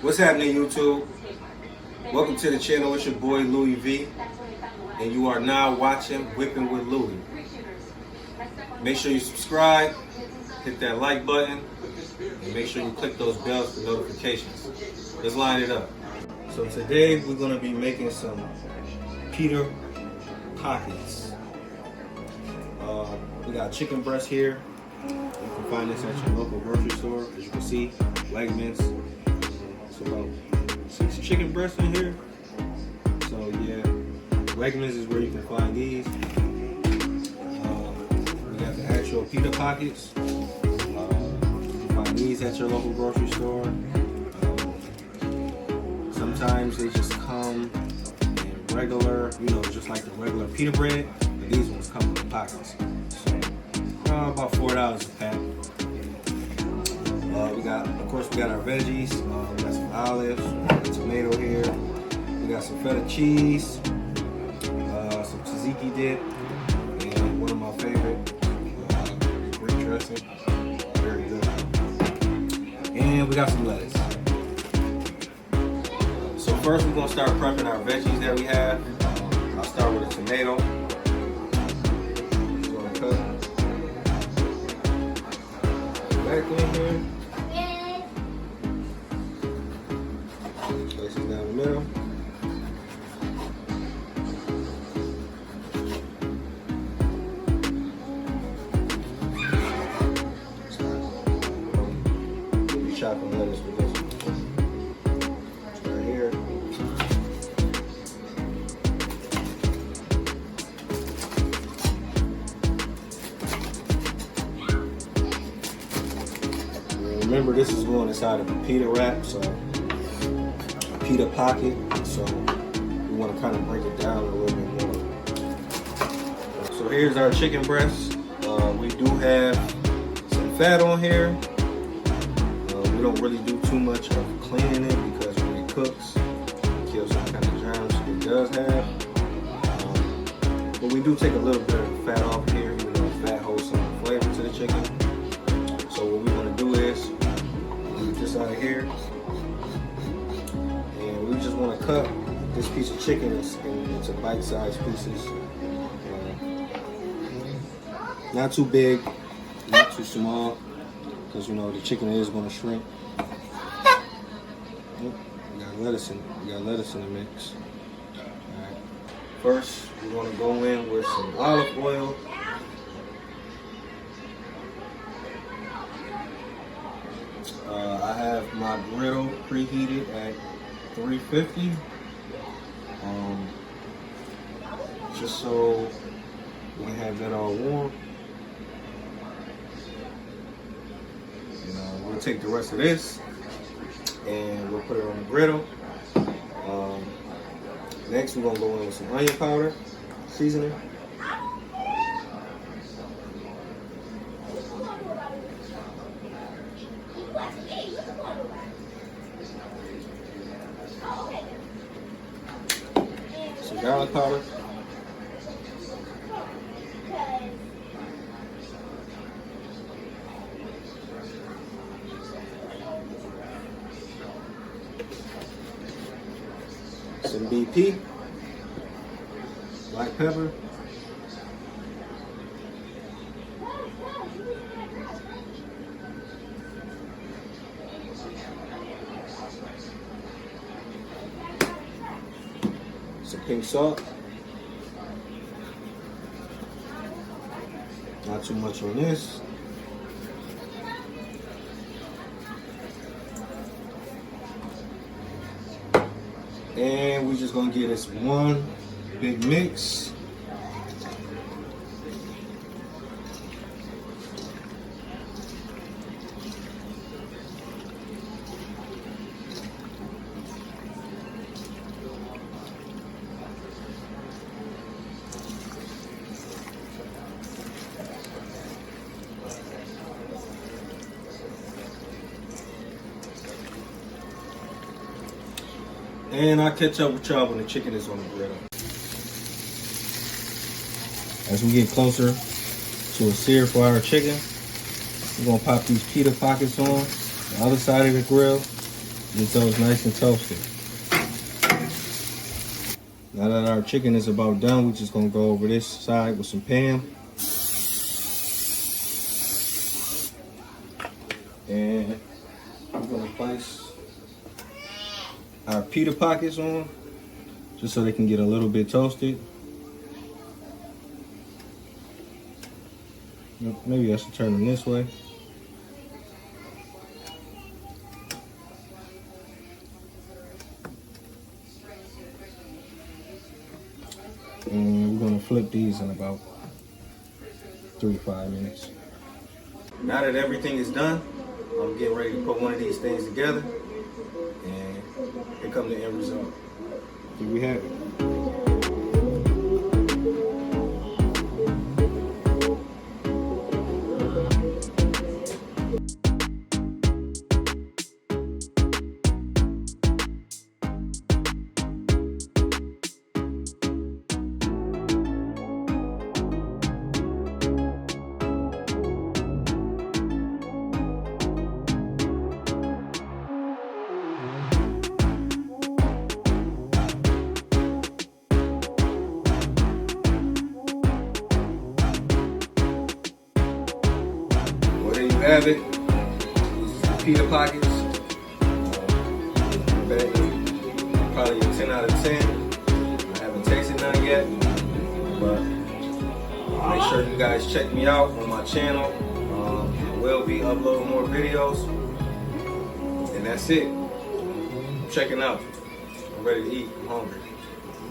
What's happening, YouTube? Welcome to the channel. It's your boy Louis V, and you are now watching Whippin' with Louis. Make sure you subscribe, hit that like button, and make sure you click those bells for notifications. Let's line it up. So today we're going to be making some Pita Pockets. We got chicken breast here. You can find this at your local grocery store. As you can see, Wegmans. It's about 6 chicken breasts in here. So yeah, Wegmans is where you can find these. We got the actual Pita Pockets. You can find these at your local grocery store. Sometimes they just come in regular, just like the regular pita bread. But these ones come with pockets. So about $4 a pack. We got our veggies. We got some olives, tomato here. We got some Feta Cheese, some Tzatziki dip, and one of my favorite, green dressing. Very good. And we got some lettuce. So first we're gonna start prepping our veggies that we have. I'll start with a tomato. Just gonna cut back in here. Place it down the middle. We'll be chopping lettuce with this one. Right here. Remember, this is going inside of a pita wrap, so Pita pocket, so we want to kind of break it down a little bit more. So here's our chicken breast. We do have some fat on here. We don't really do too much of cleaning it because when it cooks, it kills some kind of germs it does have. But we do take a little bit of fat off here, even though fat holds some flavor to the chicken. So what we want to do is leave this out of here. We just want to cut this piece of chicken into bite-sized pieces. Not too big, not too small, because the chicken is going to shrink. We got lettuce in the mix. All right. First, we want to go in with some olive oil. I have my griddle preheated at 350, just so we can have that all warm. We'll take the rest of this and we'll put it on the griddle. Next, we're gonna go in with some onion powder, seasoning. Some garlic powder. Some BP. Black pepper. Some pink salt. Not too much on this. And we're just gonna give this one big mix. And I'll catch up with y'all when the chicken is on the griddle. As we get closer to a sear for our chicken, we're gonna pop these Pita Pockets on the other side of the grill. Get those nice and toasted. Now that our chicken is about done, we're just gonna go over this side with some Parm. And we're gonna place our Pita Pockets on, just so they can get a little bit toasted. Maybe I should turn them this way. And we're gonna flip these in about 3 to 5 minutes. Now that everything is done, I'm getting ready to put one of these things together, and here comes the end result. Here we have it. There you have it. Pita Pockets. Probably a 10 out of 10. I haven't tasted none yet, but make sure you guys check me out on my channel. I will be uploading more videos, and that's it. I'm checking out. I'm ready to eat. I'm hungry.